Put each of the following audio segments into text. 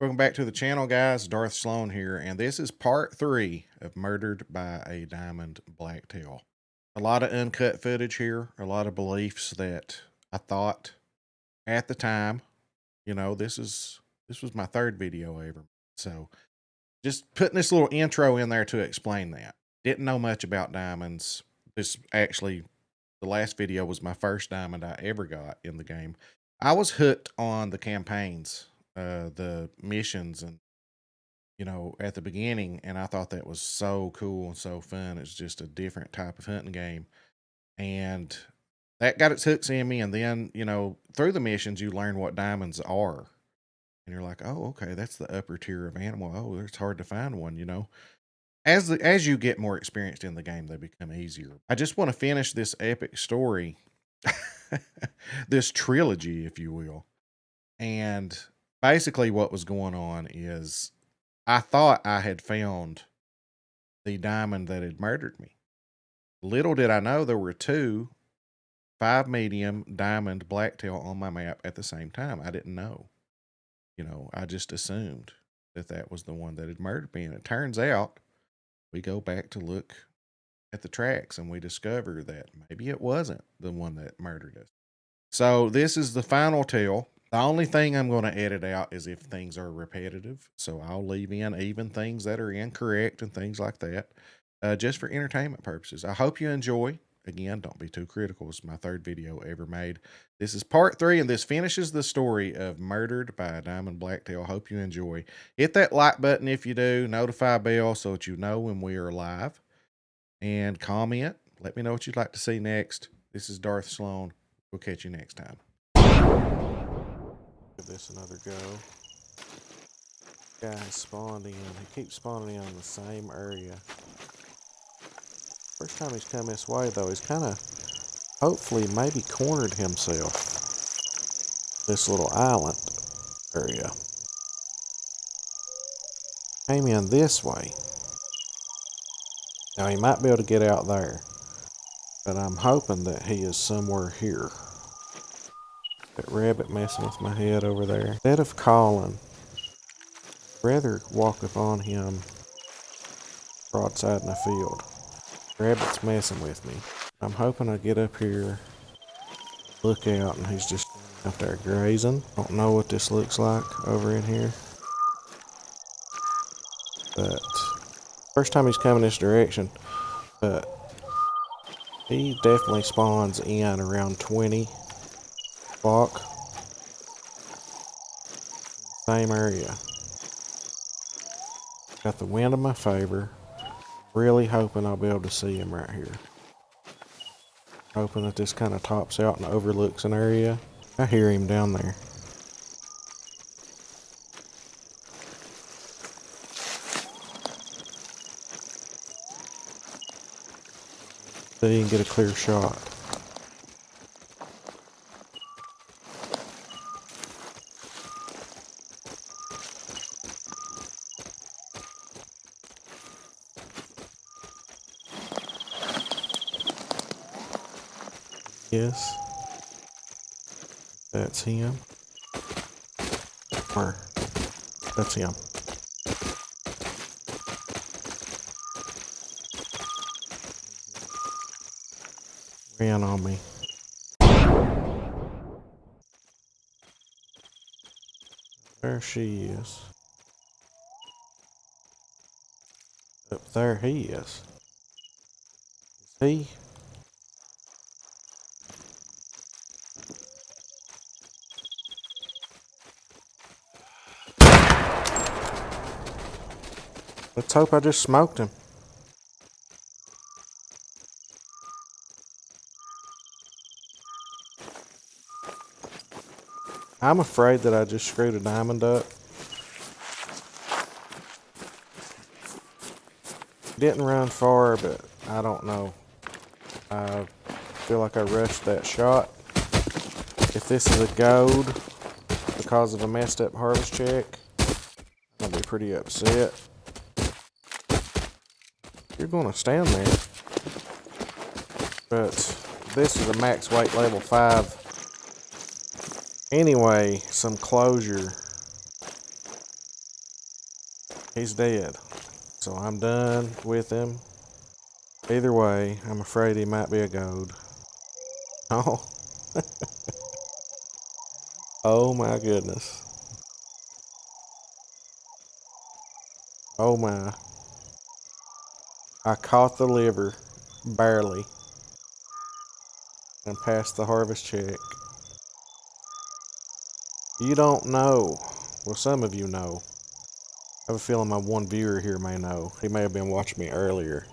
Welcome back to the channel, guys. Darth Slone here, and this is part 3 of Murdered by a Diamond Blacktail. A lot of uncut footage here, a lot of beliefs that I thought at the time. This was my third video ever. So just putting this little intro in there to explain that. Didn't know much about diamonds. The last video was my first diamond I ever got in the game. I was hooked on the campaigns, the missions, and at the beginning, and I thought that was so cool and so fun. It's just a different type of hunting game, and that got its hooks in me. And then, through the missions, you learn what diamonds are, and you're like, oh, okay, that's the upper tier of animal. Oh, it's hard to find one. As you get more experienced in the game, they become easier. I just want to finish this epic story, this trilogy, if you will. And basically, what was going on is I thought I had found the diamond that had murdered me. Little did I know there were 2 5 medium diamond blacktail on my map at the same time. I didn't know. I just assumed that was the one that had murdered me. And it turns out we go back to look at the tracks and we discover that maybe it wasn't the one that murdered us. So this is the final tale. The only thing I'm going to edit out is if things are repetitive. So I'll leave in even things that are incorrect and things like that, just for entertainment purposes. I hope you enjoy. Again, don't be too critical. It's my third video ever made. This is part 3, and this finishes the story of Murdered by a Diamond Blacktail. Hope you enjoy. Hit that like button if you do. Notify bell so that you know when we are live. And comment. Let me know what you'd like to see next. This is Darth Slone. We'll catch you next time. Give this another go. Guy has spawned in. He keeps spawning in on the same area. First time he's come this way, though, he's kind of, hopefully, maybe cornered himself. This little island area. Came in this way. Now, he might be able to get out there. But I'm hoping that he is somewhere here. That rabbit messing with my head over there. Instead of calling, I'd rather walk upon him broadside in the field. Rabbit's messing with me. I'm hoping I get up here, look out, and he's just out there grazing. Don't know what this looks like over in here. But first time he's coming this direction, but he definitely spawns in around 20 o'clock. Same area. Got the wind in my favor. Really hoping I'll be able to see him right here. Hoping that this kind of tops out and overlooks an area. I hear him down there. So you can get a clear shot. Yes, that's him. Or that's him. Ran on me. There she is. Up there he is. Is he? Let's hope I just smoked him. I'm afraid that I just screwed a diamond up. Didn't run far, but I don't know. I feel like I rushed that shot. If this is a gold because of a messed up harvest check, I'm gonna be pretty upset. You're gonna stand there. But this is a max weight level 5. Anyway, some closure He's dead. So I'm done with him. Either way, I'm afraid he might be a goad. Oh. Oh my goodness. Oh my. I caught the liver. Barely. And passed the harvest check. You don't know. Well, some of you know. I have a feeling my one viewer here may know. He may have been watching me earlier.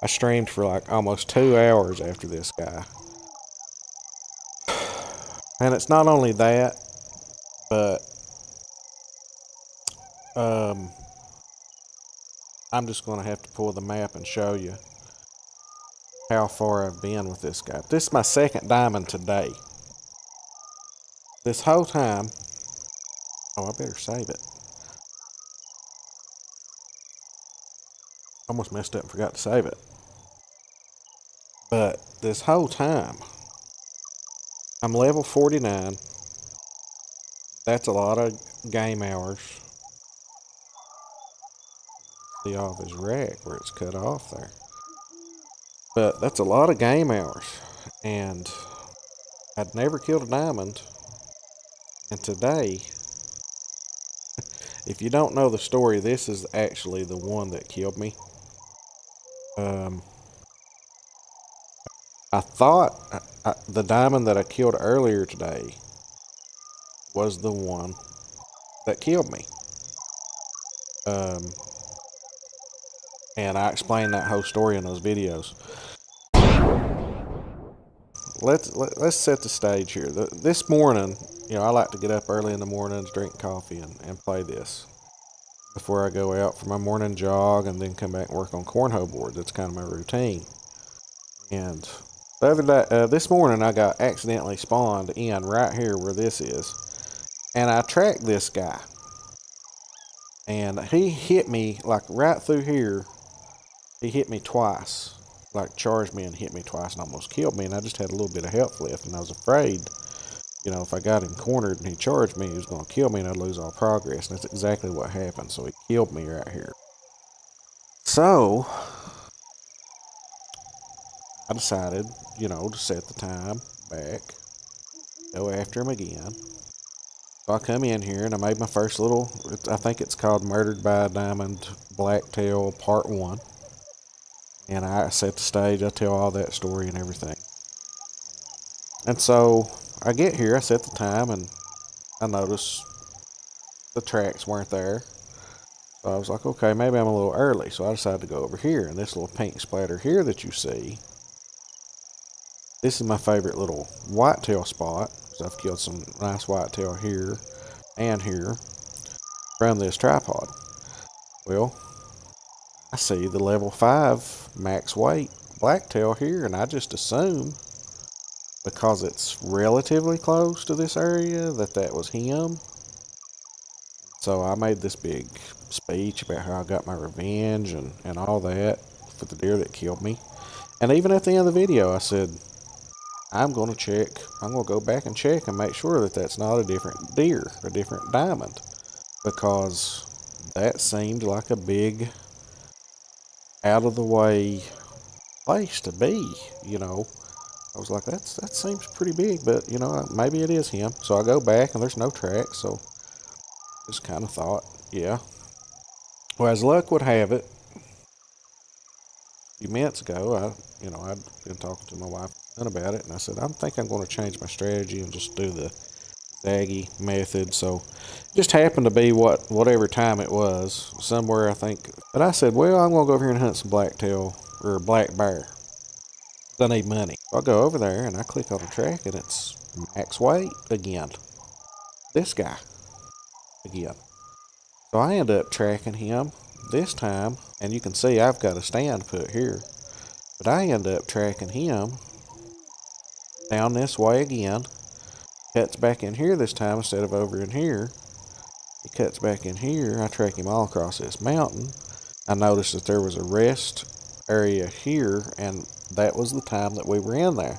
I streamed for like almost 2 hours after this guy. And it's not only that, but I'm just going to have to pull the map and show you how far I've been with this guy. This is my second diamond today. This whole time, oh, I better save it. Almost messed up and forgot to save it. But this whole time, I'm level 49. That's a lot of game hours. See off his rack where it's cut off there. But that's a lot of game hours. And I'd never killed a diamond. And today, if you don't know the story, this is actually the one that killed me. I thought the diamond that I killed earlier today was the one that killed me. And I explained that whole story in those videos. Let's set the stage here. This morning, you know, I like to get up early in the morning, drink coffee, and play this before I go out for my morning jog, and then come back and work on cornhole board. That's kind of my routine. And the other day, this morning, I got accidentally spawned in right here where this is, and I tracked this guy, and he hit me like right through here. He hit me twice, like charged me and hit me twice and almost killed me, and I just had a little bit of health left, and I was afraid, you know, if I got him cornered and he charged me, he was going to kill me and I'd lose all progress, and that's exactly what happened. So he killed me right here. So I decided, you know, to set the time back, go after him again. So I come in here and I made my first little, I think it's called Murdered by a Diamond Blacktail Part 1. And I set the stage, I tell all that story and everything. And so I get here, I set the time, and I notice the tracks weren't there. So I was like, okay, maybe I'm a little early. So I decided to go over here, and this little pink splatter here that you see, this is my favorite little whitetail spot. So I've killed some nice whitetail here and here from this tripod. Well, I see the level 5 max weight blacktail here, and I just assume, because it's relatively close to this area, that was him. So I made this big speech about how I got my revenge and all that for the deer that killed me. And even at the end of the video, I said, I'm going to go back and check and make sure that that's not a different deer, a different diamond, because that seemed like a big, out of the way place to be, you know. I was like, that seems pretty big, but, you know, maybe it is him. So I go back and there's no tracks, so just kind of thought, yeah. Well, as luck would have it, a few minutes ago, I'd been talking to my wife about it, and I said, I think I'm going to change my strategy and just do the zaggy method. So it just happened to be whatever time it was, somewhere, I think. But I said, well, I'm going to go over here and hunt some blacktail, or black bear. I need money. So I go over there and I click on the track, and it's max weight again. This guy again. So I end up tracking him this time, and you can see I've got a stand put here. But I end up tracking him down this way again. Cuts back in here this time instead of over in here. He cuts back in here. I track him all across this mountain. I noticed that there was a rest area here, and that was the time that we were in there.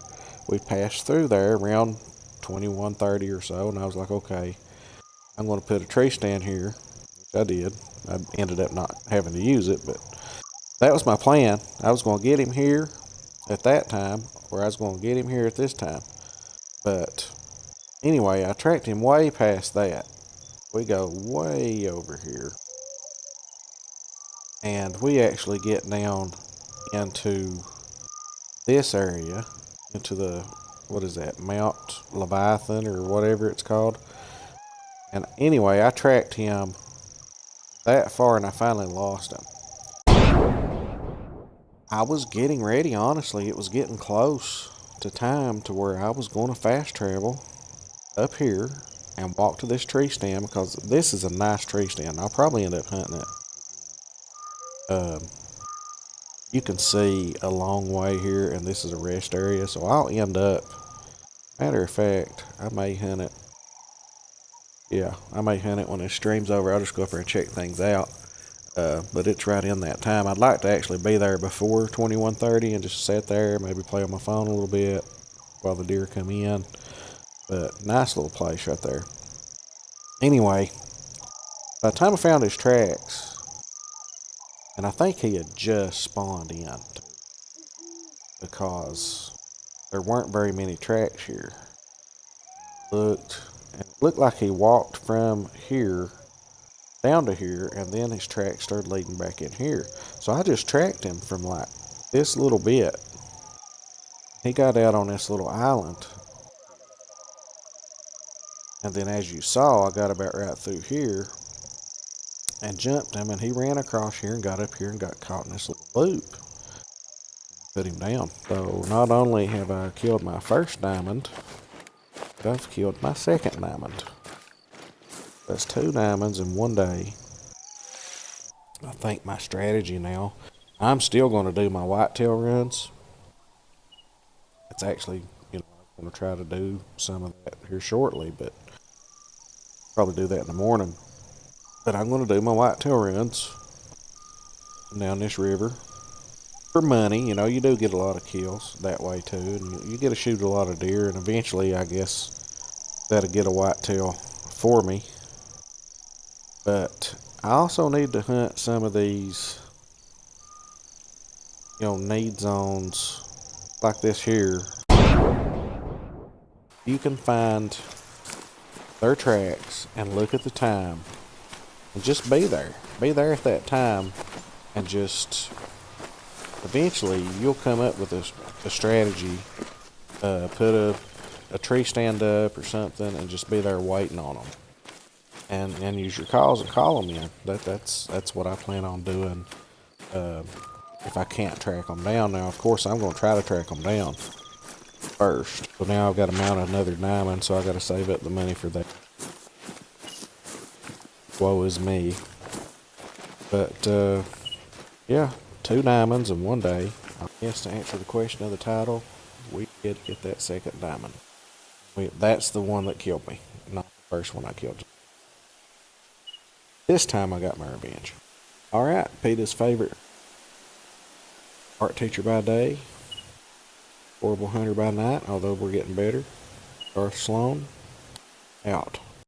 We passed through there around 21:30 or so, and I was like, okay, I'm going to put a tree stand here, which I did. I ended up not having to use it, but that was my plan. I was going to get him here at that time, or I was going to get him here at this time. But anyway, I tracked him way past that. We go way over here. And we actually get down into this area, into the, what is that, Mount Leviathan or whatever it's called. And anyway, I tracked him that far and I finally lost him. I was getting ready, honestly. It was getting close to time to where I was going to fast travel up here and walk to this tree stand, because this is a nice tree stand. I'll probably end up hunting it. You can see a long way here, and this is a rest area, so I'll end up, matter of fact, I may hunt it. Yeah, I may hunt it when this stream's over. I'll just go up there and check things out. But it's right in that time. I'd like to actually be there before 21:30 and just sit there, maybe play on my phone a little bit while the deer come in. But nice little place right there. Anyway, by the time I found his tracks, and I think he had just spawned in, because there weren't very many tracks here. Looked, and it looked like he walked from here down to here, and then his tracks started leading back in here. So I just tracked him from like this little bit. He got out on this little island, and then as you saw, I got about right through here and jumped him, and he ran across here and got up here and got caught in this little loop. Put him down. So not only have I killed my first diamond, but I've killed my second diamond. That's 2 diamonds in one day. I think my strategy now, I'm still going to do my whitetail runs. It's actually, I'm going to try to do some of that here shortly, but probably do that in the morning. But I'm going to do my whitetail runs down this river for money. You do get a lot of kills that way too, and you get to shoot a lot of deer, and eventually I guess that'll get a whitetail for me. But I also need to hunt some of these, need zones like this here. You can find their tracks and look at the time and just be there. Be there at that time, and just eventually you'll come up with a strategy. Put a tree stand up or something and just be there waiting on them. And use your calls and call them in. That's what I plan on doing. If I can't track them down, now of course I'm going to try to track them down first. So now I've got to mount another diamond, so I got to save up the money for that. Woe is me. But yeah, 2 diamonds in one day. I guess to answer the question of the title, we did get that second diamond. That's the one that killed me, not the first one I killed. This time I got my revenge. Alright, Peter's favorite art teacher by day, horrible hunter by night, although we're getting better. Darth Slone, out.